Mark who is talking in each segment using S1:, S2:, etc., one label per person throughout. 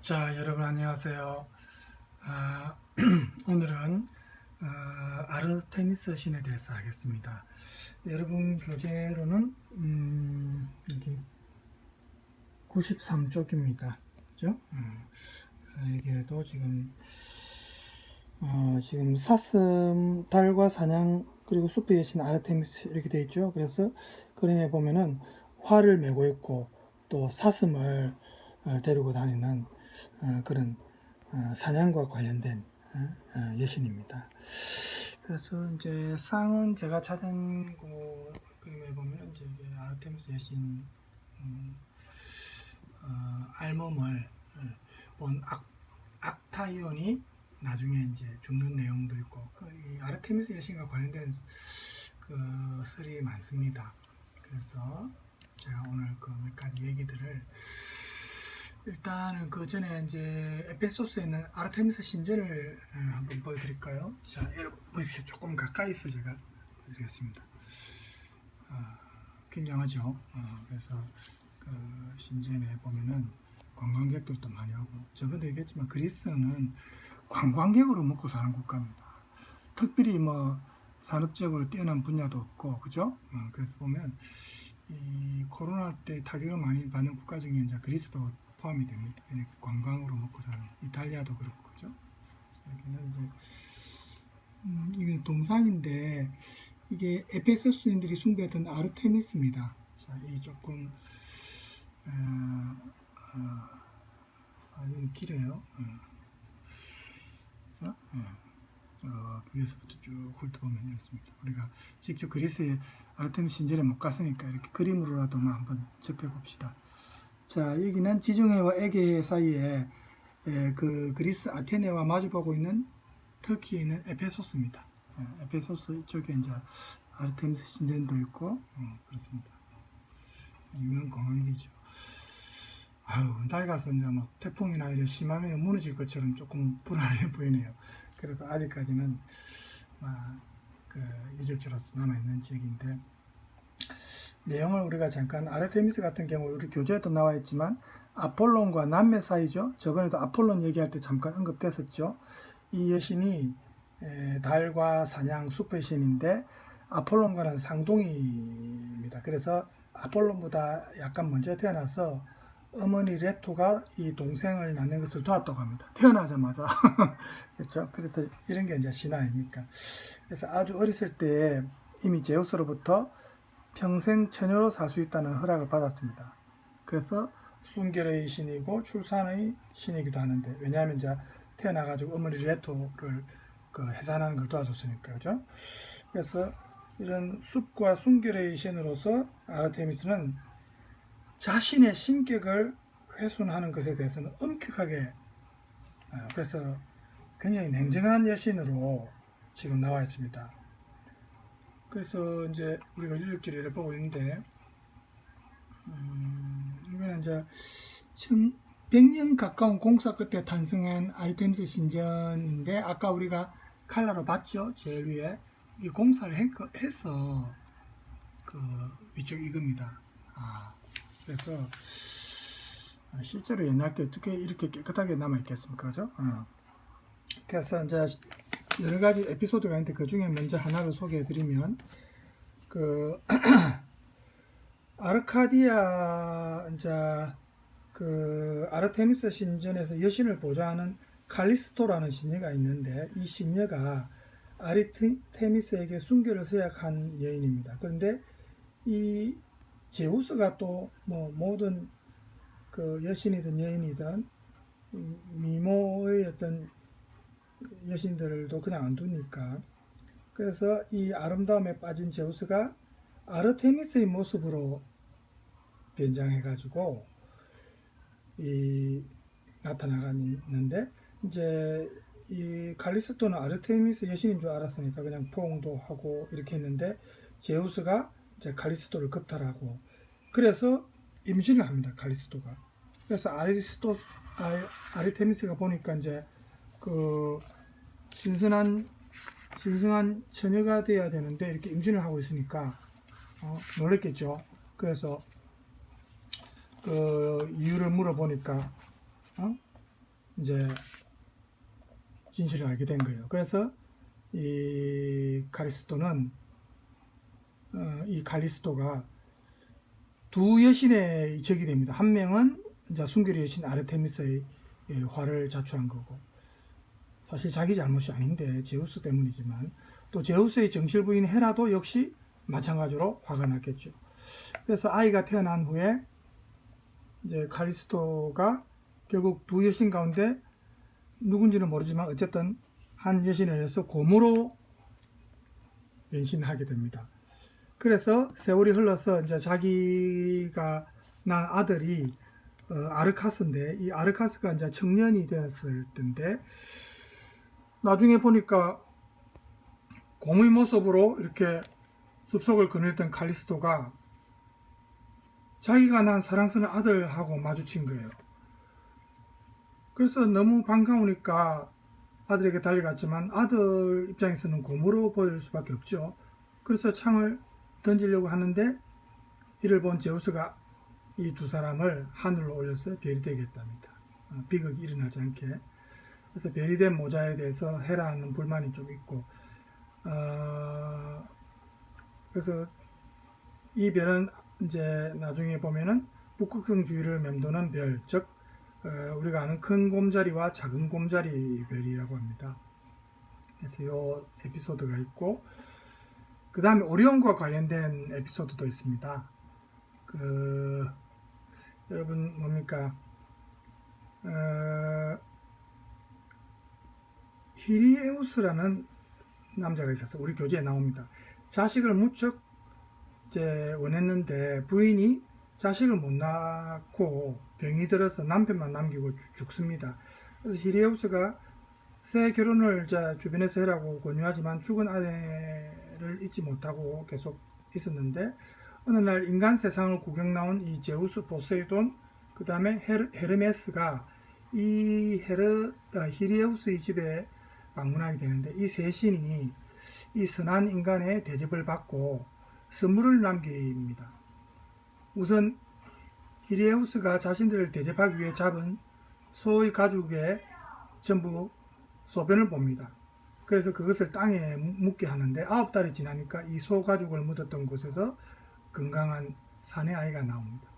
S1: 자, 여러분 안녕하세요. 오늘은 아르테미스 신에 대해서 하겠습니다. 여러분 교재로는 여기 93쪽입니다. 그죠? 그래서 여기에도 지금 사슴, 달과 사냥, 그리고 숲의 여신 아르테미스 이렇게 되어 있죠. 그래서 그림에 보면은 활을 메고 있고 또 사슴을 데리고 다니는 그런 사냥과 관련된 여신입니다. 그래서 이제 쌍은 제가 찾은 그림에 보면 이제 아르테미스 여신 알몸을 본 악타이온이 나중에 이제 죽는 내용도 있고 이 아르테미스 여신과 관련된 그 설이 많습니다. 그래서 제가 오늘 그 몇 가지 얘기들을 일단은 그 전에 이제 에페소스에 있는 아르테미스 신전을 한번 보여드릴까요? 자, 여러분 보십시오. 조금 가까이서 제가 보여드리겠습니다. 굉장하죠. 그래서 그 신전에 보면은 관광객들도 많이 오고, 저번에 얘기했지만 그리스는 관광객으로 먹고 사는 국가입니다. 특별히 뭐 산업적으로 뛰어난 분야도 없고, 그죠? 그래서 보면 이 코로나 때 타격을 많이 받는 국가 중에 이제 그리스도 포함이 됩니다. 그냥 관광으로 먹고 사는 이탈리아도 그렇고, 그죠? 여기는 이제 이게 동상인데 이게 에페소스인들이 숭배했던 아르테미스입니다. 자, 이 조금 사진이 길어요. 위에서부터 쭉 훑어보면 이렇습니다. 우리가 직접 그리스의 아르테미스 신전에 못 갔으니까 이렇게 그림으로라도 한번 접해봅시다. 자, 여기는 지중해와 에게 사이에 그 그리스 아테네와 마주보고 있는 터키에 있는 에페소스입니다. 에페소스 이쪽에 이제 아르테미스 신전도 있고 그렇습니다. 유명 관광지죠. 낡아서 이제 뭐 태풍이나 이런 심하면 무너질 것처럼 조금 불안해 보이네요. 그래도 아직까지는 그 유적지로서 남아있는 지역인데, 내용을 우리가 잠깐 아르테미스 같은 경우 우리 교재에도 나와 있지만 아폴론과 남매 사이죠. 저번에도 아폴론 얘기할 때 잠깐 언급됐었죠. 이 여신이 달과 사냥, 숲의 신인데 아폴론과는 쌍둥이입니다. 그래서 아폴론보다 약간 먼저 태어나서 어머니 레토가 이 동생을 낳는 것을 도왔다고 합니다. 태어나자마자. 그렇죠? 그래서 이런 게 이제 신화 아닙니까? 그래서 아주 어렸을 때 이미 제우스로부터 평생 처녀로 살 수 있다는 허락을 받았습니다. 그래서 순결의 신이고 출산의 신이기도 하는데, 왜냐하면 이제 태어나가지고 어머니 레토를 해산하는 걸 도와줬으니까, 그죠? 그래서 이런 숲과 순결의 신으로서 아르테미스는 자신의 신격을 훼손하는 것에 대해서는 엄격하게, 그래서 굉장히 냉정한 여신으로 지금 나와 있습니다. 그래서 이제 우리가 유적지를 이렇게 보고 있는데, 이거는 이제 1100년 가까운 공사 끝에 탄생한 아르테미스 신전인데, 아까 우리가 칼라로 봤죠? 제일 위에 이 공사를 해서 그 위쪽 이겁니다. 그래서 실제로 옛날 게 어떻게 이렇게 깨끗하게 남아 있겠습니까, 그죠? 그래서 이제 여러 가지 에피소드가 있는데 그 중에 먼저 하나를 소개해드리면, 그 아르카디아 이제 그 아르테미스 신전에서 여신을 보좌하는 칼리스토라는 신녀가 있는데, 이 신녀가 아르테미스에게 순결을 서약한 여인입니다. 그런데 이 제우스가 또 뭐 모든 그 여신이든 여인이든 미모의 어떤 여신들도 그냥 안 두니까, 그래서 이 아름다움에 빠진 제우스가 아르테미스의 모습으로 변장해가지고 나타나가는데, 이제 이 칼리스토는 아르테미스 여신인 줄 알았으니까 그냥 포옹도 하고 이렇게 했는데, 제우스가 이제 칼리스토를 겁탈하고, 그래서 임신을 합니다, 칼리스토가. 그래서 아르테미스가 보니까 이제 그 신선한 처녀가 돼야 되는데 이렇게 임신을 하고 있으니까 놀랬겠죠. 그래서 그 이유를 물어보니까 이제 진실을 알게 된 거예요. 그래서 이 카리스토는 이 칼리스토가 두 여신의 적이 됩니다. 한 명은 이제 순결의 여신 아르테미스의 화를 자초한 거고, 사실 자기 잘못이 아닌데 제우스 때문이지만, 또 제우스의 정실 부인 헤라도 역시 마찬가지로 화가 났겠죠. 그래서 아이가 태어난 후에 이제 칼리스토가 결국 두 여신 가운데 누군지는 모르지만 어쨌든 한 여신에 의해서 곰으로 변신하게 됩니다. 그래서 세월이 흘러서 이제 자기가 낳은 아들이 아르카스인데, 이 아르카스가 이제 청년이 되었을 때인데, 나중에 보니까 곰의 모습으로 이렇게 숲속을 거닐던 칼리스토가 자기가 낳은 사랑스러운 아들하고 마주친 거예요. 그래서 너무 반가우니까 아들에게 달려갔지만 아들 입장에서는 곰으로 보일 수밖에 없죠. 그래서 창을 던지려고 하는데 이를 본 제우스가 이 두 사람을 하늘로 올려서 별이 되게 했답니다. 비극이 일어나지 않게. 그래서 별이 된 모자에 대해서 헤라는 불만이 좀 있고, 그래서 이 별은 이제 나중에 보면은 북극성주위를 맴도는 별, 즉 우리가 아는 큰 곰자리와 작은 곰자리 별이라고 합니다. 그래서 이 에피소드가 있고, 그 다음에 오리온과 관련된 에피소드도 있습니다. 여러분 뭡니까? 히리에우스라는 남자가 있어서 우리 교재에 나옵니다. 자식을 무척 이제 원했는데 부인이 자식을 못 낳고 병이 들어서 남편만 남기고 죽습니다. 그래서 히리에우스가 새 결혼을 주변에서 해라고 권유하지만 죽은 아내를 잊지 못하고 계속 있었는데, 어느 날 인간 세상을 구경 나온 이 제우스, 포세이돈, 그 다음에 헤르메스가 이 히리에우스의 집에 방문하게 되는데, 이 세 신이 이 선한 인간의 대접을 받고 선물을 남깁니다. 우선 히리에우스가 자신들을 대접하기 위해 잡은 소의 가죽에 전부 소변을 봅니다. 그래서 그것을 땅에 묻게 하는데 9달이 지나니까 이 소 가죽을 묻었던 곳에서 건강한 사내 아이가 나옵니다.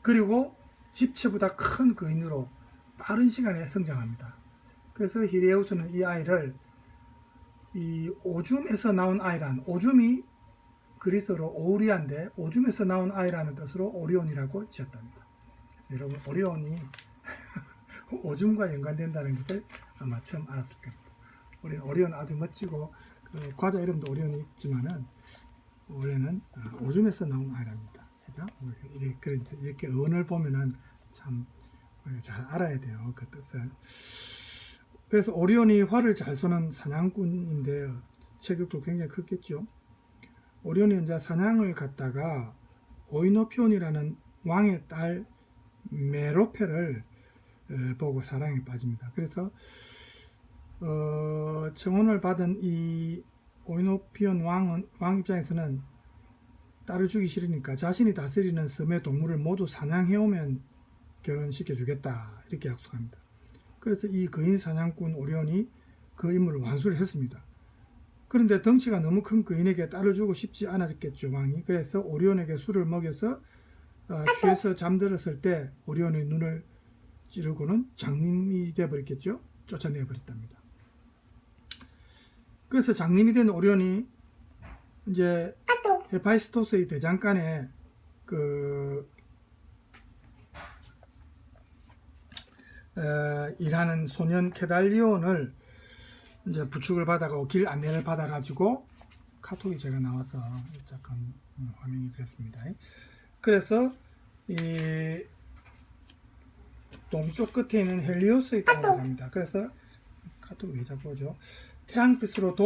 S1: 그리고 집채보다 큰 거인으로 빠른 시간에 성장합니다. 그래서 히리에우스는 이 아이를 이 오줌에서 나온 아이란, 오줌이 그리스어로 오우리아인데 오줌에서 나온 아이라는 뜻으로 오리온이라고 지었답니다. 여러분, 오리온이 오줌과 연관된다는 것을 아마 처음 알았을 겁니다. 오리온 아주 멋지고 과자 이름도 오리온이 있지만은 원래는 오줌에서 나온 아이랍니다. 그죠? 이렇게 어원을 보면은 참 잘 알아야 돼요, 그 뜻을. 그래서 오리온이 활을 잘 쏘는 사냥꾼인데 체격도 굉장히 컸겠죠. 오리온이 이제 사냥을 갔다가 오이노피온이라는 왕의 딸 메로페를 보고 사랑에 빠집니다. 그래서 청혼을 받은 이 오이노피온 왕 입장에서는 딸을 주기 싫으니까 자신이 다스리는 섬의 동물을 모두 사냥해오면 결혼시켜 주겠다, 이렇게 약속합니다. 그래서 이 거인 사냥꾼 오리온이 그 임무를 완수를 했습니다. 그런데 덩치가 너무 큰 거인에게 딸을 주고 싶지 않았겠죠, 왕이. 그래서 오리온에게 술을 먹여서 취해서 잠들었을 때 오리온의 눈을 찌르고는 장님이 되어버렸겠죠. 쫓아내버렸답니다. 그래서 장님이 된 오리온이 이제 헤파이스토스의 대장간에 일하는 소년 케달리온을 이제 부축을 받아가고 길 안내를 받아가지고, 카톡이 제가 나와서 잠깐 화면이 그랬습니다. 그래서 이 동쪽 끝에 있는 헬리오스의 땅으로 갑니다. 그래서 카톡이 왜 자꾸 오죠? 태양빛으로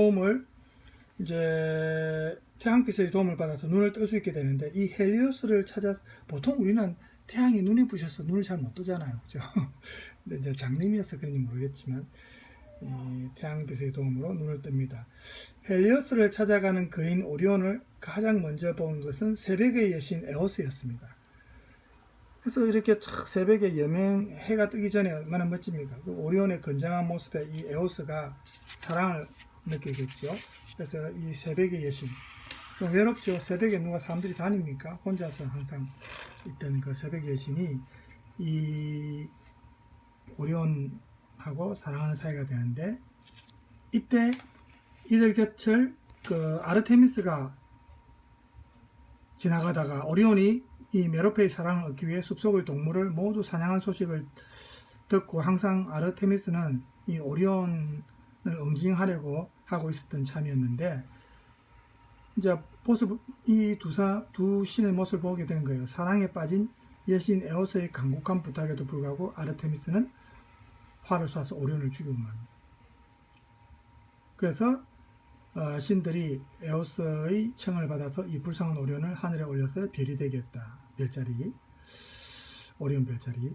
S1: 태양빛의 도움을 받아서 눈을 뜰 수 있게 되는데, 이 헬리오스를 찾아, 보통 우리는 태양이 눈이 부셔서 눈을 잘 못 뜨잖아요, 그죠? 근데 이제 장님이어서 그런지 모르겠지만 이 태양빛의 도움으로 눈을 뜹니다. 헬리오스를 찾아가는 거인 오리온을 가장 먼저 본 것은 새벽의 여신 에오스였습니다. 그래서 이렇게 촥 새벽에 여명 해가 뜨기 전에 얼마나 멋집니까? 그 오리온의 건장한 모습에 이 에오스가 사랑을 느끼겠죠. 그래서 이 새벽의 여신 좀 외롭죠. 새벽에 누가 사람들이 다닙니까? 혼자서 항상 있던 그 새벽의 여신이 이 오리온하고 사랑하는 사이가 되는데, 이때 이들 곁을 그 아르테미스가 지나가다가 오리온이 이 메로페의 사랑을 얻기 위해 숲속의 동물을 모두 사냥한 소식을 듣고 항상 아르테미스는 이 오리온을 응징하려고 하고 있었던 참이었는데, 이제 모습 이 두 신의 모습을 보게 된 거예요. 사랑에 빠진 여신 에오스의 간곡한 부탁에도 불구하고 아르테미스는 활을 쏴서 오리온을 죽이고 맙니다. 그래서 신들이 에오스의 청을 받아서 이 불쌍한 오리온을 하늘에 올려서 별이 되게 했다. 별자리, 오리온 별자리.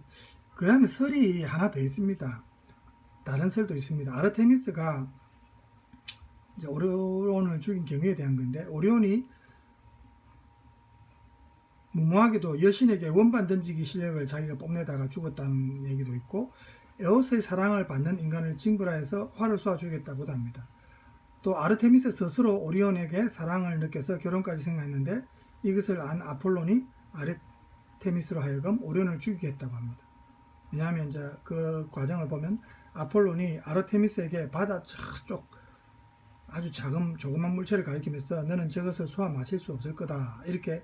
S1: 그 다음에 설이 하나 더 있습니다. 다른 설도 있습니다. 아르테미스가 이제 오리온을 죽인 경위에 대한 건데, 오리온이 무모하게도 여신에게 원반 던지기 실력을 자기가 뽐내다가 죽었다는 얘기도 있고, 에오스의 사랑을 받는 인간을 징벌하여서 활을 쏘아 죽였다고도 합니다. 또 아르테미스 스스로 오리온에게 사랑을 느껴서 결혼까지 생각했는데, 이것을 안 아폴론이 아르테미스로 하여금 오리온을 죽이게 했다고 합니다. 왜냐하면 이제 그 과정을 보면 아폴론이 아르테미스에게 바다 저쪽 아주 조그만 물체를 가리키면서 너는 저것을 쏘아 마실 수 없을 거다 이렇게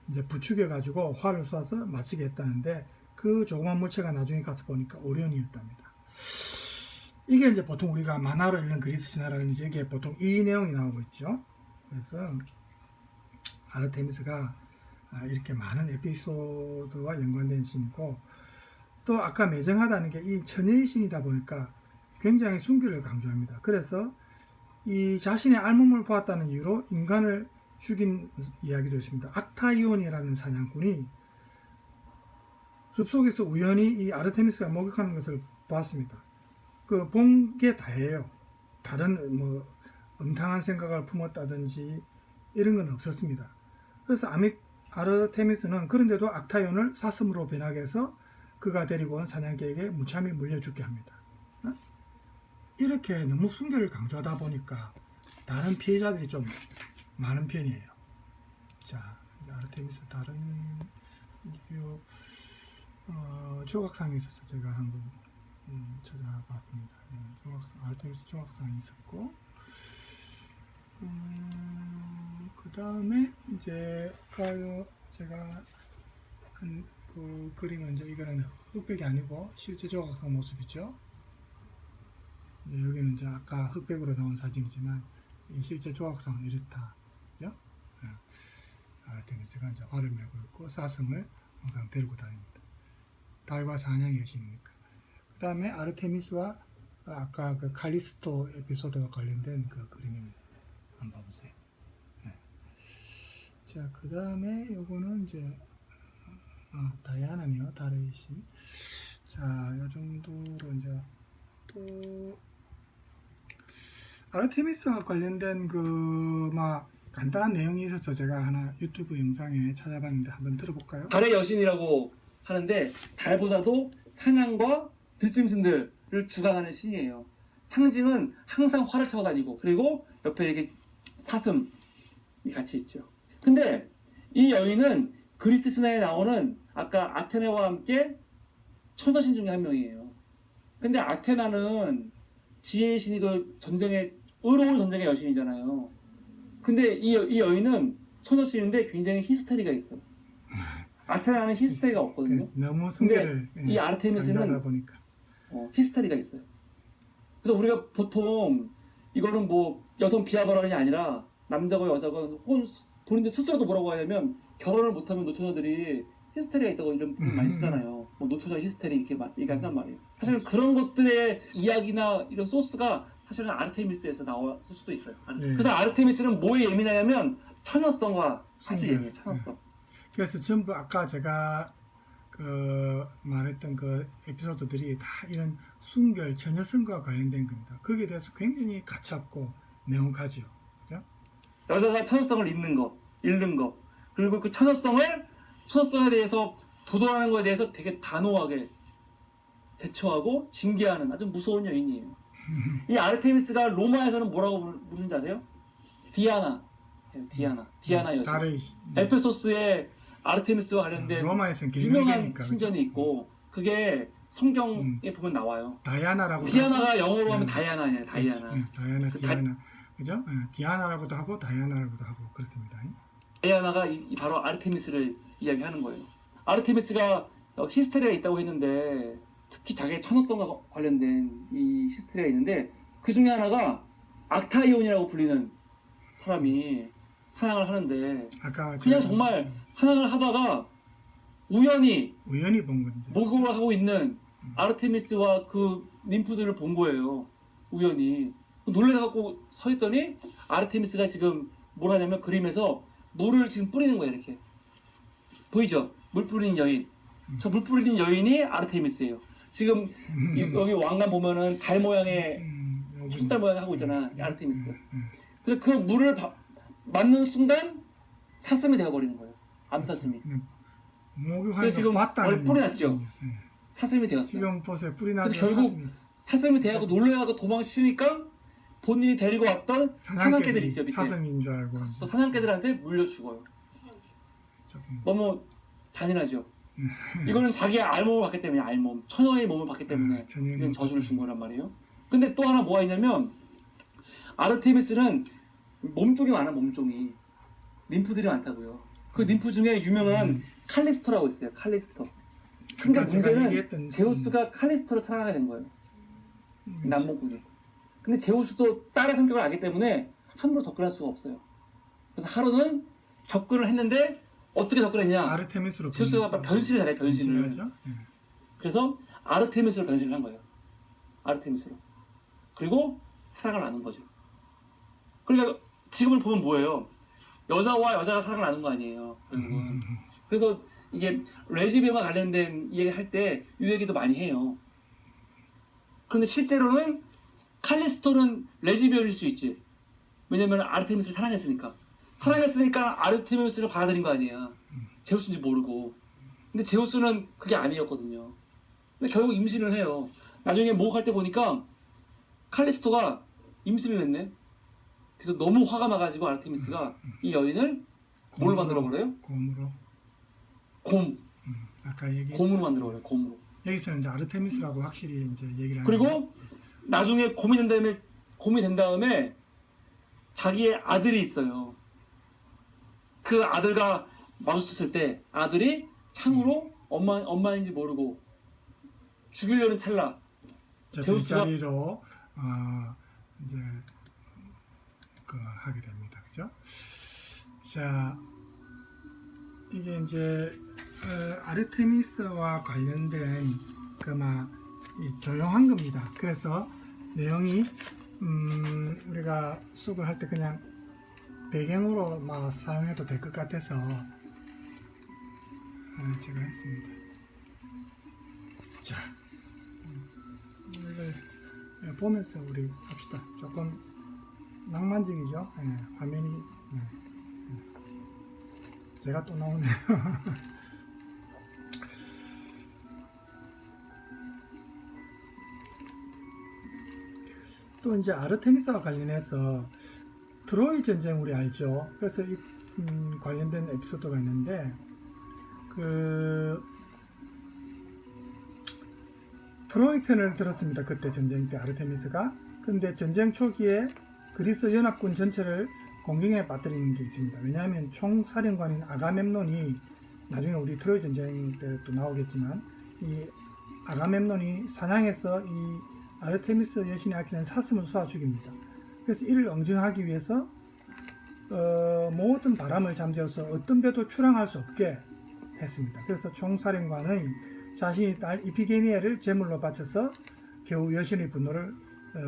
S1: 이제 부추겨 가지고 활을 쏘아서 마치게 했다는데, 그 조그만 물체가 나중에 가서 보니까 오리온이었답니다. 이게 이제 보통 우리가 만화로 읽는 그리스 신화라는 얘기에 보통 이 내용이 나오고 있죠. 그래서 아르테미스가 이렇게 많은 에피소드와 연관된 신이고, 또 아까 매정하다는 게 이 처녀의 신이다 보니까 굉장히 순결을 강조합니다. 그래서 이 자신의 알몸을 보았다는 이유로 인간을 죽인 이야기도 있습니다. 악타이온이라는 사냥꾼이 숲속에서 우연히 이 아르테미스가 목욕하는 것을 보았습니다. 그 본 게 다예요. 다른 뭐 음탕한 생각을 품었다든지 이런 건 없었습니다. 그래서 아르테미스는 그런데도 악타이온을 사슴으로 변하게 해서 그가 데리고 온 사냥개에게 무참히 물려 죽게 합니다. 이렇게 너무 순결을 강조하다 보니까 다른 피해자들이 좀 많은 편이에요. 자, 아르테미스 다른 조각상이 있어서 제가 한번 찾아봤습니다. 아르테미스 조각상이 있었고, 그 다음에 이제 아까 제가 한 그 그림은 이제 이거는 흑백이 아니고 실제 조각상 모습이죠. 여기는 이제 아까 흑백으로 나온 사진이지만 실제 조각상은 이렇다. 그죠? 아르테미스가 이제 활을 메고 있고 사슴을 항상 데리고 다닙니다. 달과 사냥의 여신이니까. 그 다음에 아르테미스와 아까 그 칼리스토 에피소드가 관련된 그 그림입니다. 한번 봐보세요. 네. 자, 그 다음에 요거는 이제 다이아나네요. 달의 신. 자, 요 정도로 이제 또 아르테미스와 관련된 막 간단한 내용이 있어서 제가 하나 유튜브 영상에 찾아봤는데 한번 들어볼까요?
S2: 달의 여신이라고 하는데 달보다도 사냥과 들짐승들을 주관하는 신이에요. 상징은 항상 활을 차고 다니고, 그리고 옆에 이렇게 사슴이 같이 있죠. 근데 이 여인은 그리스 신화에 나오는 아까 아테네와 함께 천사신 중에 한 명이에요. 근데 아테나는 지혜의 신이고 의로운 전쟁의 여신이잖아요. 근데 이 여인은 천사신인데 굉장히 히스테리가 있어요. 아테나는 히스테리가 없거든요.
S1: 너무 순결을
S2: 근데 이 아르테미스는 히스테리가 있어요. 그래서 우리가 보통 이거는 뭐 여성 비하 발언이 아니라 남자고 여자고 혹은 본인들 스스로도 뭐라고 하냐면 결혼을 못하면 노처녀들이 히스테리가 있다고 이런 표현 많이 쓰잖아요. 뭐 노처녀 히스테리 이렇게 얘기한단 말이에요. 사실은 그런 것들의 이야기나 이런 소스가 사실은 아르테미스에서 나왔을 수도 있어요. 그래서 아르테미스는 뭐에 예민하냐면 처녀성과 아주 예민해요. 처녀성.
S1: 그래서 전부 아까 제가 말했던 그 에피소드들이 다 이런 순결, 처녀성과 관련된 겁니다. 거기에 대해서 굉장히 가차없고 명확하죠. 그죠?
S2: 여자가 처녀성을 잃는 거, 그리고 그 처녀성에 대해서 도전하는 것에 대해서 되게 단호하게 대처하고 징계하는 아주 무서운 여인이에요. 이 아르테미스가 로마에서는 뭐라고 부르는지 아세요? 디아나. 디아나 여신.
S1: 달의
S2: 에페소스에 아르테미스와 관련된
S1: 로마에서는
S2: 유명한
S1: 기능이니까,
S2: 신전이 있고 그게 성경에 보면 나와요.
S1: 다이아나라고
S2: 디아나가 영어로 하면 다이아나냐, 다이아나.
S1: 다이아나,
S2: 그
S1: 디아나, 그죠? 디아나라고도 하고 다이아나라고도 하고 그렇습니다.
S2: 다이아나가 바로 아르테미스를 이야기하는 거예요. 아르테미스가 히스테리가 있다고 했는데 특히 자기의 천호성과 관련된 이 히스테리가 있는데 그 중에 하나가 악타이온이라고 불리는 사람이 사냥을 하는데
S1: 아까
S2: 그냥 정말 사냥을 하다가 우연히
S1: 본 건데.
S2: 목욕을 하고 있는 아르테미스와 그 ним프들을 본 거예요. 우연히 놀래갖고 서 있더니 아르테미스가 지금 뭘 하냐면 그림에서 물을 지금 뿌리는 거예요. 이렇게 보이죠? 물 뿌리는 여인. 저 물 뿌리는 여인이 아르테미스예요. 지금 여기 왕관 보면은 달 모양의 숫달 모양 하고 있잖아. 아르테미스. 그래서 그 물을 맞는 순간 사슴이 되어버리는 거예요. 암사슴이.
S1: 목욕하는
S2: 그래서 지금
S1: 거 봤다는
S2: 머리 뿌리 났죠? 사슴이 되었어요.
S1: 지금 보세요. 뿌리 나서
S2: 그래서 결국 사슴이 되어서 놀래가고 도망치니까 본인이 데리고 왔던 사냥개들 있죠. 밑에.
S1: 사슴인 줄 알고.
S2: 그래서 사냥개들한테 물려 죽어요.
S1: 조금.
S2: 너무 잔인하죠. 이거는 자기의 알몸을 받기 때문에 알몸, 처녀의 몸을 받기 때문에 이런 저주를 준 거란 말이에요. 근데 또 하나 뭐가 있냐면 아르테미스는 몸종이 많아. 몸종이 ним프들이 많다고요. 그 ним프 중에 유명한 칼리스토라고 있어요. 칼리스토. 근데 문제는 제우스가 칼리스토를 사랑하게 된 거예요. 남모군이. 근데 제우스도 딸의 성격을 알기 때문에 함부로 접근할 수가 없어요. 그래서 하루는 접근을 했는데 어떻게 접근했냐?
S1: 아르테미스로
S2: 제우스가 변신을 잘해. 변신을.
S1: 하죠?
S2: 그래서 아르테미스로 변신을 한 거예요. 아르테미스로. 그리고 사랑을 나눈 거죠. 그러니까 지금을 보면 뭐예요? 여자와 여자가 사랑을 나눈 거 아니에요. 결국은. 그래서 이게 레즈비언과 관련된 이야기 할 때 이 얘기도 많이 해요. 그런데 실제로는 칼리스토는 레즈비언일 수 있지. 왜냐면 아르테미스를 사랑했으니까. 사랑했으니까 아르테미스를 받아들인 거 아니야. 제우스인지 모르고. 근데 제우스는 그게 아니었거든요. 근데 결국 임신을 해요. 나중에 목욕할 때 보니까 칼리스토가 임신을 했네. 그래서 너무 화가 나가지고 아르테미스가 이 여인을 뭘로 만들어 버려요?
S1: 곰으로.
S2: 곰.
S1: 아까 얘기.
S2: 곰으로 만들어 버려요. 곰으로.
S1: 여기서는 이제 아르테미스라고 확실히 이제 얘기를 하는.
S2: 그리고 나중에 곰이 된 다음에 자기의 아들이 있어요. 그 아들과 마주쳤을 때 아들이 창으로 엄마인지 모르고 죽이려는 찰나 제우스가
S1: 뒷자리로 이제 그 하게 됩니다. 그죠? 자, 이게 이제 아르테미스와 관련된 조용한 겁니다. 그래서 내용이 우리가 수업을 할 때 그냥 배경으로 막 사용해도 될 것 같아서 제가 했습니다. 자, 이걸 보면서 우리 합시다. 조금 낭만적이죠? 화면이 제가 또 나오네요. 또 이제 아르테미스와 관련해서 트로이 전쟁 우리 알죠? 그래서 이 관련된 에피소드가 있는데 트로이 편을 들었습니다. 그때 전쟁 때 아르테미스가. 근데 전쟁 초기에 그리스 연합군 전체를 공경에 빠뜨리는 게 있습니다. 왜냐하면 총사령관인 아가멤논이 나중에 우리 트로이 전쟁 때 또 나오겠지만 이 아가멤논이 사냥해서 이 아르테미스 여신이 아끼는 사슴을 쏘아 죽입니다. 그래서 이를 응징하기 위해서 모든 바람을 잠재워서 어떤 배도 출항할 수 없게 했습니다. 그래서 총사령관은 자신의 딸 이피게니아를 제물로 바쳐서 겨우 여신의 분노를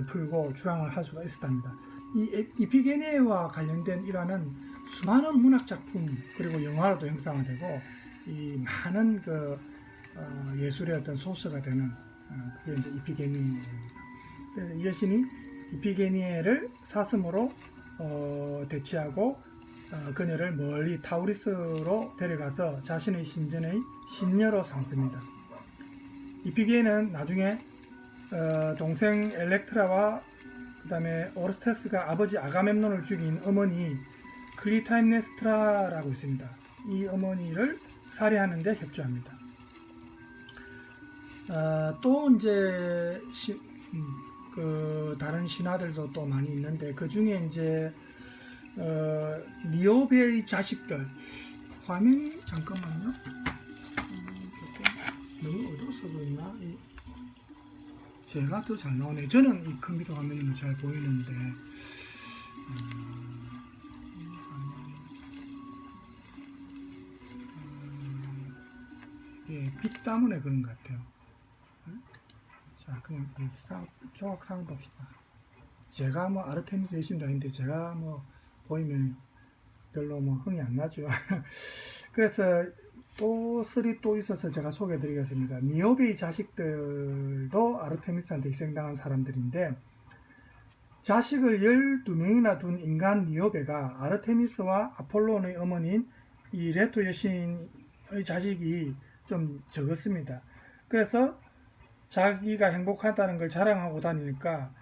S1: 풀고 출항을 할 수가 있었답니다. 이 이피게니아와 관련된 일화는 수많은 문학 작품 그리고 영화로도 형상화 되고 이 많은 예술의 어떤 소스가 되는 그게 이제 이피게니아입니다. 그래서 여신이 이피게니아를 사슴으로 대치하고 그녀를 멀리 타우리스로 데려가서 자신의 신전의 신녀로 삼습니다. 이피게는 나중에 동생 엘렉트라와 그 다음에 오르스테스가 아버지 아가멤논을 죽인 어머니 클리타임네스트라라고 있습니다. 이 어머니를 살해하는데 협조합니다. 또 이제 그 다른 신화들도 또 많이 있는데 그 중에 이제 니오베의 자식들 화면이 잠깐만요. 조금 너무 어두워서 그랬나? 제가 더 잘 나오네. 저는 이 컴퓨터 화면으로 잘 보이는데 예, 빛 때문에 그런 것 같아요. 자, 그냥 조각상 봅시다. 제가 뭐 아르테미스 여신도 아닌데 제가 뭐 보이면 별로 뭐 흥이 안 나죠. 그래서 또 설이 또 있어서 제가 소개해 드리겠습니다. 니오베의 자식들도 아르테미스한테 희생당한 사람들인데 자식을 12명이나 둔 인간 니오베가 아르테미스와 아폴론의 어머니인 이 레토 여신의 자식이 좀 적었습니다. 그래서 자기가 행복하다는 걸 자랑하고 다니니까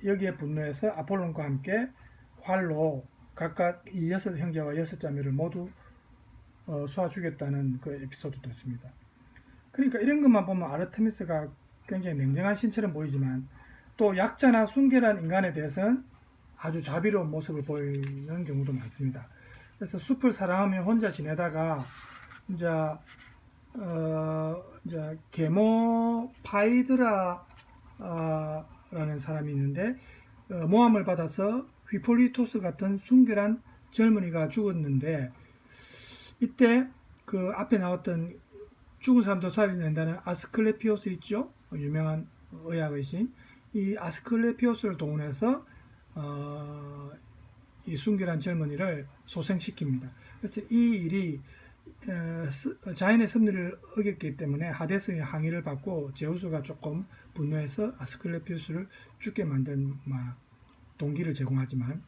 S1: 여기에 분노해서 아폴론과 함께 활로 각각 이 6형제와 6자매를 모두 쏘아 죽였다는 그 에피소드도 있습니다. 그러니까 이런 것만 보면 아르테미스가 굉장히 냉정한 신처럼 보이지만 또 약자나 순결한 인간에 대해서는 아주 자비로운 모습을 보이는 경우도 많습니다. 그래서 숲을 사랑하며 혼자 지내다가 이제 게모 파이드라 라는 사람이 있는데 모함을 받아서 휘폴리토스 같은 순결한 젊은이가 죽었는데 이때 그 앞에 나왔던 죽은 사람도 살려낸다는 아스클레피오스 있죠? 유명한 의학의 신. 이 아스클레피오스를 동원해서 이 순결한 젊은이를 소생시킵니다. 그래서 이 일이 자연의 섭리를 어겼기 때문에 하데스의 항의를 받고 제우스가 조금 분노해서 아스클레피오스를 죽게 만든 동기를 제공하지만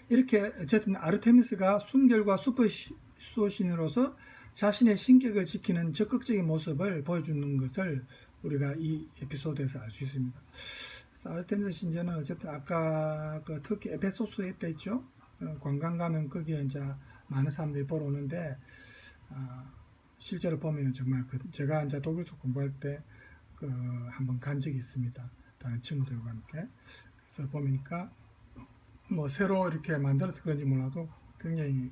S1: 이렇게 어쨌든 아르테미스가 순결과 슈퍼수신으로서 자신의 신격을 지키는 적극적인 모습을 보여주는 것을 우리가 이 에피소드에서 알 수 있습니다. 그래서 아르테미스 신전은 어쨌든 아까 그 특히 에페소스에 있죠. 관광 가면 거기에 이제 많은 사람들이 보러 오는데 실제로 보면 정말 제가 이제 독일서 공부할 때 한번 간 적이 있습니다. 다른 친구들과 함께. 그래서 보니까 뭐 새로 이렇게 만들어서 그런지 몰라도 굉장히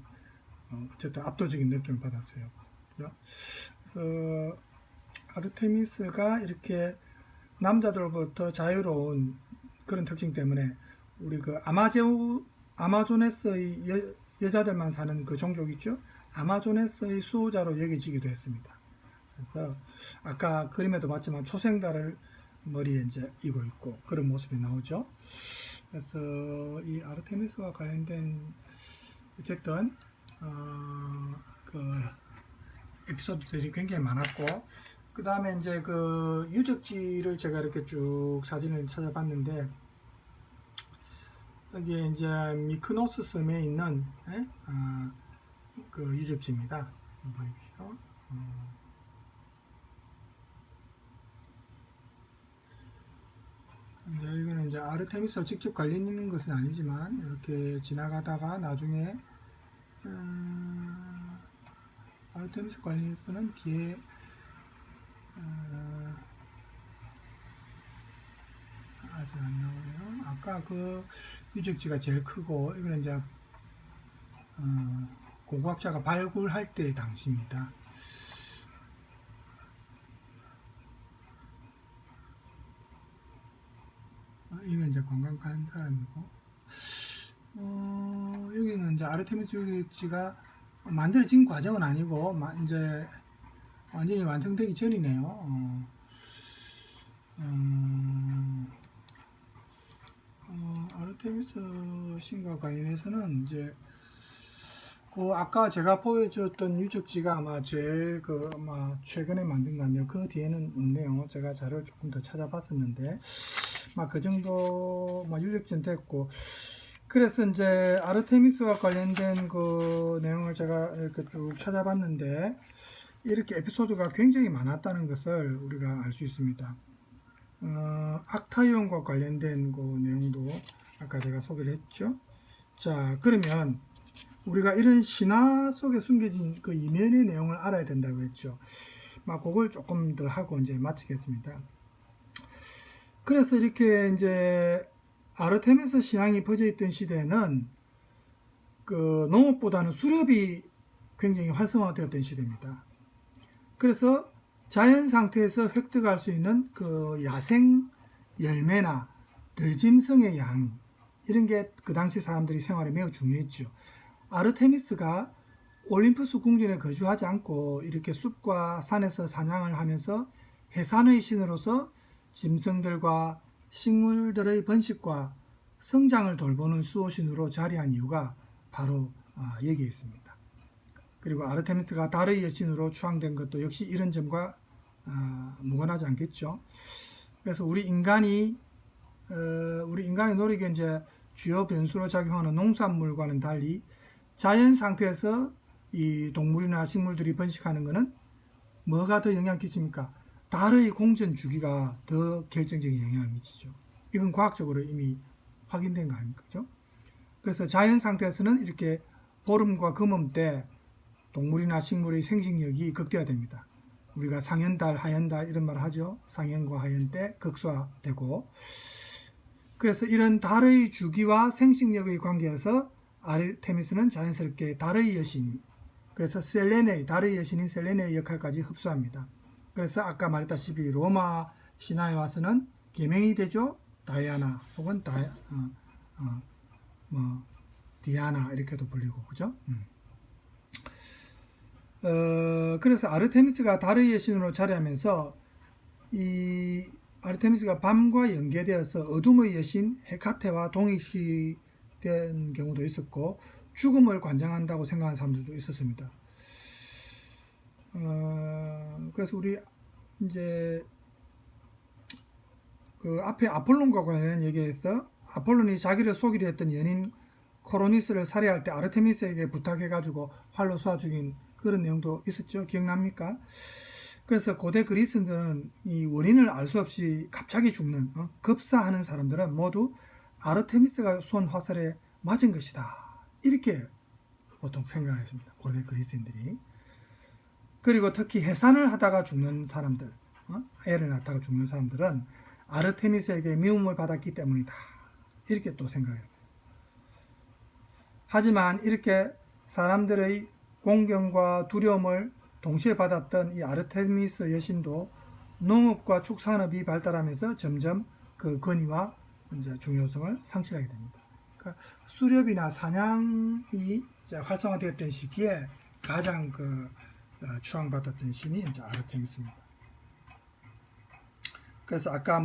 S1: 어쨌든 압도적인 느낌을 받았어요. 그래서 아르테미스가 이렇게 남자들로부터 자유로운 그런 특징 때문에 우리 그 아마조네스의 여자들만 사는 그 종족 있죠? 아마조네스의 수호자로 여겨지기도 했습니다. 그래서 아까 그림에도 봤지만 초생달을 머리에 이제 이고 있고 그런 모습이 나오죠. 그래서 이 아르테미스와 관련된 어쨌든 그 에피소드들이 굉장히 많았고 그 다음에 이제 그 유적지를 제가 이렇게 쭉 사진을 찾아봤는데 여기에 이제 미크노스 섬에 있는 그 유적지입니다. 보십시오. 이거는 이제 아르테미스와 직접 관련 있는 것은 아니지만 이렇게 지나가다가 나중에 아르테미스 관련해서는 뒤에 아직 안 나와요. 아까 그 유적지가 제일 크고 이거는 이제 고고학자가 발굴할 때 당시입니다. 이건 이제 관광 간 사람이고 여기는 이제 아르테미스 유적지가 만들어진 과정은 아니고 이제 완전히 완성되기 전이네요. 아르테미스 신과 관련해서는 이제 아까 제가 보여줬던 유적지가 아마 제일 아마 최근에 만든 것 같네요. 그 뒤에는 없네요. 제가 자료를 조금 더 찾아봤었는데 그 정도 유적지는 됐고 그래서 이제 아르테미스와 관련된 그 내용을 제가 이렇게 쭉 찾아봤는데 이렇게 에피소드가 굉장히 많았다는 것을 우리가 알 수 있습니다. 악타이온과 관련된 그 내용도 아까 제가 소개를 했죠. 자, 그러면 우리가 이런 신화 속에 숨겨진 그 이면의 내용을 알아야 된다고 했죠. 막 그걸 조금 더 하고 이제 마치겠습니다. 그래서 이렇게 이제 아르테미스 신앙이 퍼져 있던 시대는 그 농업보다는 수렵이 굉장히 활성화되었던 시대입니다. 그래서 자연 상태에서 획득할 수 있는 그 야생 열매나 들짐승의 양 이런 게 그 당시 사람들이 생활에 매우 중요했죠. 아르테미스가 올림푸스 궁전에 거주하지 않고 이렇게 숲과 산에서 사냥을 하면서 해산의 신으로서 짐승들과 식물들의 번식과 성장을 돌보는 수호신으로 자리한 이유가 바로 여기에 있습니다. 그리고 아르테미스가 달의 여신으로 추앙된 것도 역시 이런 점과 무관하지 않겠죠. 그래서 우리 인간의 노력이 이제 주요 변수로 작용하는 농산물과는 달리 자연 상태에서 이 동물이나 식물들이 번식하는 것은 뭐가 더 영향을 끼칩니까? 달의 공전 주기가 더 결정적인 영향을 미치죠. 이건 과학적으로 이미 확인된 거 아닙니까? 그죠? 그래서 자연 상태에서는 이렇게 보름과 금음 때 동물이나 식물의 생식력이 극대화됩니다. 우리가 상현달, 하현달 이런 말 하죠. 상현과 하현 때 극소화되고, 그래서 이런 달의 주기와 생식력의 관계에서 아르테미스는 자연스럽게 달의 여신, 그래서 셀레네, 달의 여신인 셀레네의 역할까지 흡수합니다. 그래서 아까 말했다시피 로마 신화에 와서는 계명이 되죠. 다이아나 혹은 디아나 이렇게도 불리고, 그죠? 그래서 아르테미스가 달의 여신으로 자리하면서 이 아르테미스가 밤과 연계되어서 어둠의 여신 헤카테와 동일시된 경우도 있었고 죽음을 관장한다고 생각하는 사람들도 있었습니다. 그래서 우리 이제 그 앞에 아폴론과 관련된 얘기에서 아폴론이 자기를 속이려 했던 연인 코로니스를 살해할 때 아르테미스에게 부탁해가지고 활로 쏘아 죽인 그런 내용도 있었죠. 기억납니까? 그래서 고대 그리스인들은 이 원인을 알 수 없이 갑자기 죽는 급사하는 사람들은 모두 아르테미스가 쏜 화살에 맞은 것이다. 이렇게 보통 생각을 했습니다. 고대 그리스인들이. 그리고 특히 해산을 하다가 죽는 사람들, 애를 낳다가 죽는 사람들은 아르테미스에게 미움을 받았기 때문이다. 이렇게 또 생각했어요. 하지만 이렇게 사람들의 공경과 두려움을 동시에 받았던 이 아르테미스 여신도 농업과 축산업이 발달하면서 점점 그 권위와 이제 중요성을 상실하게 됩니다. 그러니까 수렵이나 사냥이 이제 활성화되었던 시기에 가장 추앙받았던 신이 이제 아르테미스입니다. 그래서 아까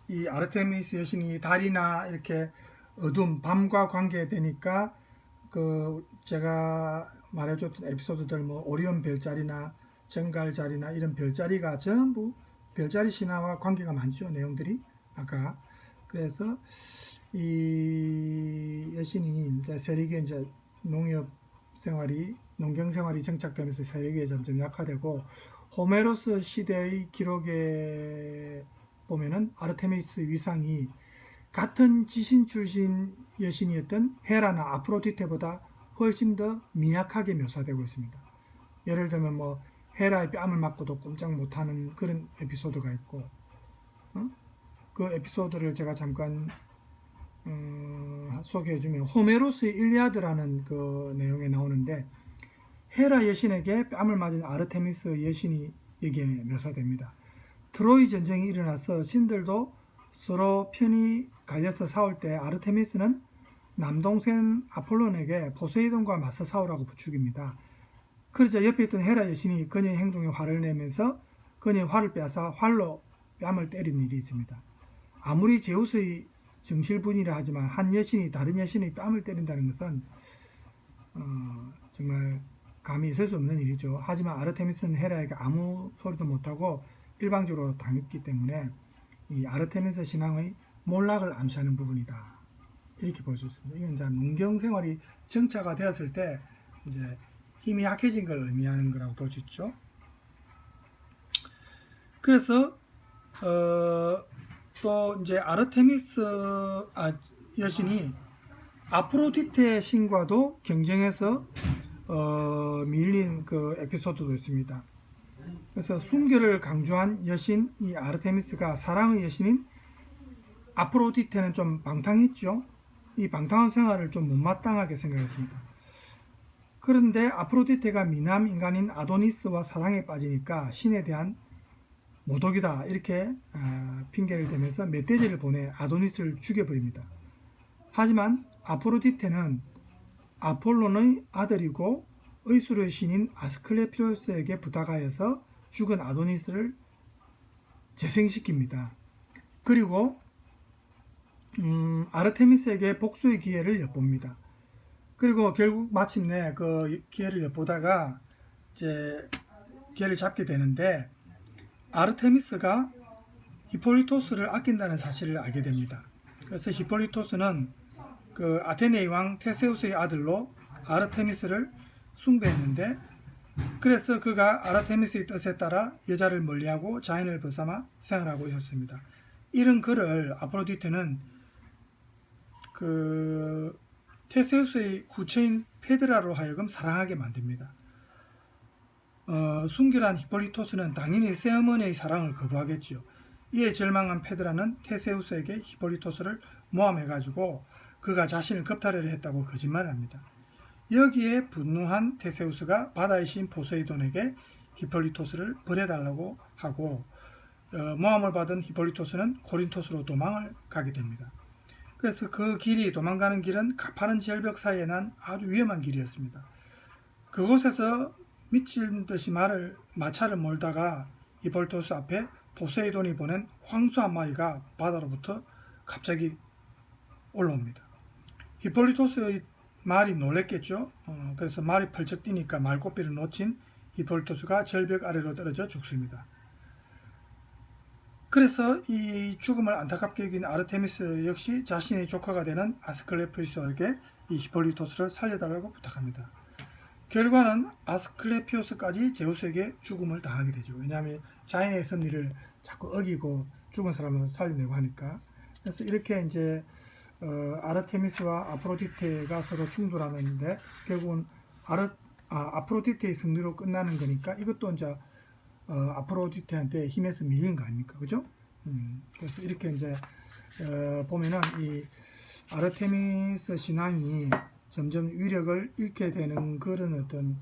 S1: 이 아르테미스 여신이 달이나 이렇게 어둠, 밤과 관계되니까 제가 말해줬던 에피소드들 오리온 별자리나 정갈자리나 이런 별자리가 전부 별자리 신화와 관계가 많죠. 내용들이 아까. 그래서 이 여신이 이제 세력에 이제 농경 생활이 정착되면서 세력이 점점 약화되고 호메로스 시대의 기록에 보면은 아르테미스 위상이 같은 지신 출신 여신이었던 헤라나 아프로디테보다 훨씬 더 미약하게 묘사되고 있습니다. 예를 들면 헤라의 뺨을 맞고도 꼼짝 못하는 그런 에피소드가 있고, 그 에피소드를 제가 잠깐 소개해주면 호메로스의 일리아드라는 그 내용에 나오는데 헤라 여신에게 뺨을 맞은 아르테미스 여신이 여기에 묘사됩니다. 트로이 전쟁이 일어나서 신들도 서로 편이 갈려서 싸울 때 아르테미스는 남동생 아폴론에게 포세이돈과 맞서 싸우라고 부추깁니다. 그러자 옆에 있던 헤라 여신이 그녀의 행동에 화를 내면서 그녀의 활을 빼앗아 활로 뺨을 때리는 일이 있습니다. 아무리 제우스의 정실분이라 하지만 한 여신이 다른 여신의 뺨을 때린다는 것은 정말 감히 있을 수 없는 일이죠. 하지만 아르테미스는 헤라에게 아무 소리도 못하고 일방적으로 당했기 때문에 이 아르테미스 신앙의 몰락을 암시하는 부분이다. 이렇게 볼 수 있습니다. 이건 이제 농경 생활이 정착화 되었을 때 이제 힘이 약해진 걸 의미하는 거라고 볼 수 있죠. 그래서 또 이제 아르테미스 여신이 아프로디테 신과도 경쟁해서 밀린 그 에피소드도 있습니다. 그래서 순결을 강조한 여신 이 아르테미스가 사랑의 여신인 아프로디테는 좀 방탕했죠. 이 방탕한 생활을 좀 못마땅하게 생각했습니다. 그런데 아프로디테가 미남 인간인 아도니스와 사랑에 빠지니까 신에 대한 모독이다 이렇게 핑계를 대면서 멧돼지를 보내 아도니스를 죽여버립니다. 하지만 아프로디테는 아폴론의 아들이고 의술의 신인 아스클레피오스에게 부탁하여서 죽은 아도니스를 재생시킵니다. 그리고 아르테미스에게 복수의 기회를 엿봅니다. 그리고 결국 마침내 그 기회를 엿보다가 이제 기회를 잡게 되는데 아르테미스가 히폴리토스를 아낀다는 사실을 알게 됩니다. 그래서 히폴리토스는 그 아테네 왕 테세우스의 아들로 아르테미스를 숭배했는데 그래서 그가 아르테미스의 뜻에 따라 여자를 멀리하고 자인을 벗삼아 생활하고 있었습니다. 이런 그를 아프로디테는 그 테세우스의 구처인 페드라로 하여금 사랑하게 만듭니다. 순결한 히폴리토스는 당연히 새어머니의 사랑을 거부하겠지요. 이에 절망한 페드라는 테세우스에게 히폴리토스를 모함해가지고 그가 자신을 겁탈하려 했다고 거짓말합니다. 여기에 분노한 테세우스가 바다의 신 포세이돈에게 히폴리토스를 버려달라고 하고 모함을 받은 히폴리토스는 코린토스로 도망을 가게 됩니다. 그래서 그 길이 도망가는 길은 가파른 절벽 사이에 난 아주 위험한 길이었습니다. 그곳에서 미친 듯이 마차를 몰다가 히폴리토스 앞에 포세이돈이 보낸 황수 한 마리가 바다로부터 갑자기 올라옵니다. 히폴리토스의 말이 놀랬겠죠. 그래서 말이 펄쩍 뛰니까 말꼬피를 놓친 히폴리토스가 절벽 아래로 떨어져 죽습니다. 그래서 이 죽음을 안타깝게 여긴 아르테미스 역시 자신의 조카가 되는 아스클레피오스에게 이 히폴리토스를 살려달라고 부탁합니다. 결과는 아스클레피오스까지 제우스에게 죽음을 당하게 되죠. 왜냐하면 자인의 섭리를 자꾸 어기고 죽은 사람을 살려내고 하니까. 그래서 이렇게 이제 아르테미스와 아프로디테가 서로 충돌하는데 결국은 아프로디테의 승리로 끝나는 거니까 이것도 이제 아프로디테한테 힘에서 밀린 거 아닙니까, 그죠? 그래서 이렇게 이제 보면은 이 아르테미스 신앙이 점점 위력을 잃게 되는 그런 어떤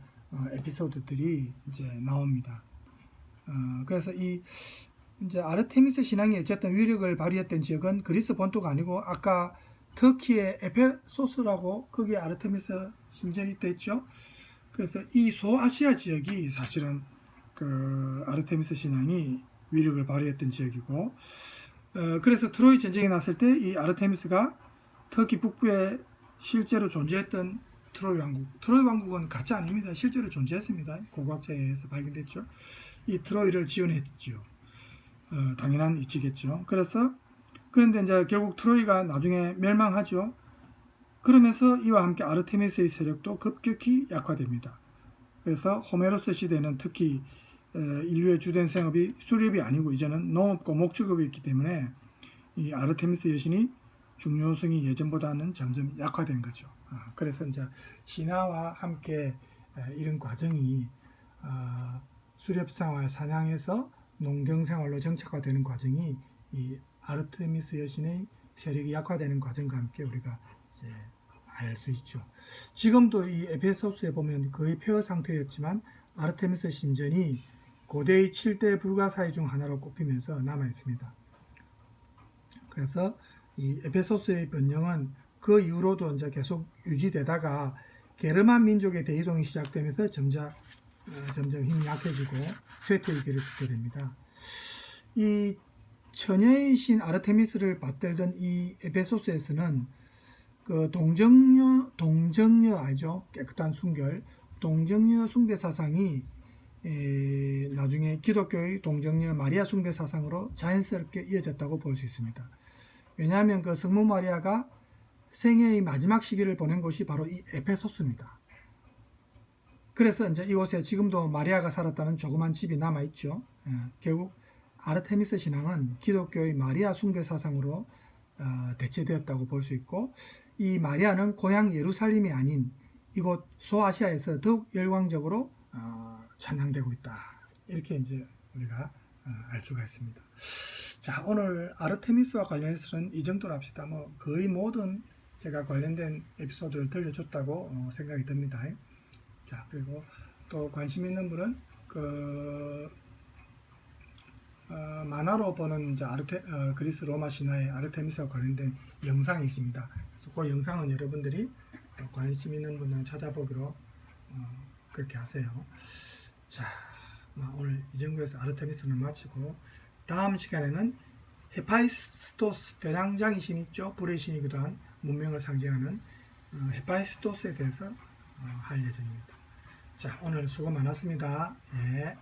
S1: 에피소드들이 이제 나옵니다. 그래서 이 이제 아르테미스 신앙이 어쨌든 위력을 발휘했던 지역은 그리스 본토가 아니고 아까 터키의 에페소스라고 거기에 아르테미스 신전이 있죠. 그래서 이 소아시아 지역이 사실은 그 아르테미스 신앙이 위력을 발휘했던 지역이고, 그래서 트로이 전쟁이 났을 때 이 아르테미스가 터키 북부에 실제로 존재했던 트로이 왕국은 가짜 아닙니다. 실제로 존재했습니다. 고고학자에 의해서 발견됐죠. 이 트로이를 지원했죠. 당연한 이치겠죠. 그런데 이제 결국 트로이가 나중에 멸망하죠. 그러면서 이와 함께 아르테미스의 세력도 급격히 약화됩니다. 그래서 호메로스 시대는 특히 인류의 주된 생업이 수렵이 아니고 이제는 농업과 목축업이었기 때문에 이 아르테미스 여신이 중요성이 예전보다는 점점 약화된 거죠. 그래서 이제 신화와 함께 이런 과정이 수렵생활, 사냥에서 농경생활로 정착화되는 과정이 이 아르테미스 여신의 세력이 약화되는 과정과 함께 우리가 이제 알 수 있죠. 지금도 이 에베소스에 보면 거의 폐허 상태였지만 아르테미스 신전이 고대의 7대 불가사의 중 하나로 꼽히면서 남아 있습니다. 그래서 이 에베소스의 번영은 그 이후로도 이제 계속 유지되다가 게르만 민족의 대이동이 시작되면서 점점 힘이 약해지고 쇠퇴의 길을 걷게 됩니다. 이 처녀의 신 아르테미스를 받들던 이 에베소스에서는 그 동정녀 알죠? 깨끗한 순결 동정녀 숭배 사상이 나중에 기독교의 동정녀 마리아 숭배 사상으로 자연스럽게 이어졌다고 볼 수 있습니다. 왜냐하면 그 성모 마리아가 생애의 마지막 시기를 보낸 곳이 바로 이 에페소스입니다. 그래서 이제 이곳에 지금도 마리아가 살았다는 조그만 집이 남아 있죠. 결국 아르테미스 신앙은 기독교의 마리아 숭배 사상으로 대체되었다고 볼 수 있고, 이 마리아는 고향 예루살렘이 아닌 이곳 소아시아에서 더욱 열광적으로 찬양되고 있다. 이렇게 이제 우리가 알 수가 있습니다. 자, 오늘 아르테미스와 관련해서는 이 정도로 합시다. 뭐 거의 모든 제가 관련된 에피소드를 들려줬다고 생각이 듭니다. 자, 그리고 또 관심 있는 분은 만화로 보는 이제 그리스 로마 신화의 아르테미스와 관련된 영상이 있습니다. 그래서 그 영상은 여러분들이 관심 있는 분은 찾아보기로 그렇게 하세요. 자, 오늘 이 정도에서 아르테미스는 마치고, 다음 시간에는 헤파이스토스 대장장이 신 있죠. 불의 신이기도 한 문명을 상징하는 헤파이스토스에 대해서 할 예정입니다. 자, 오늘 수고 많았습니다. 예.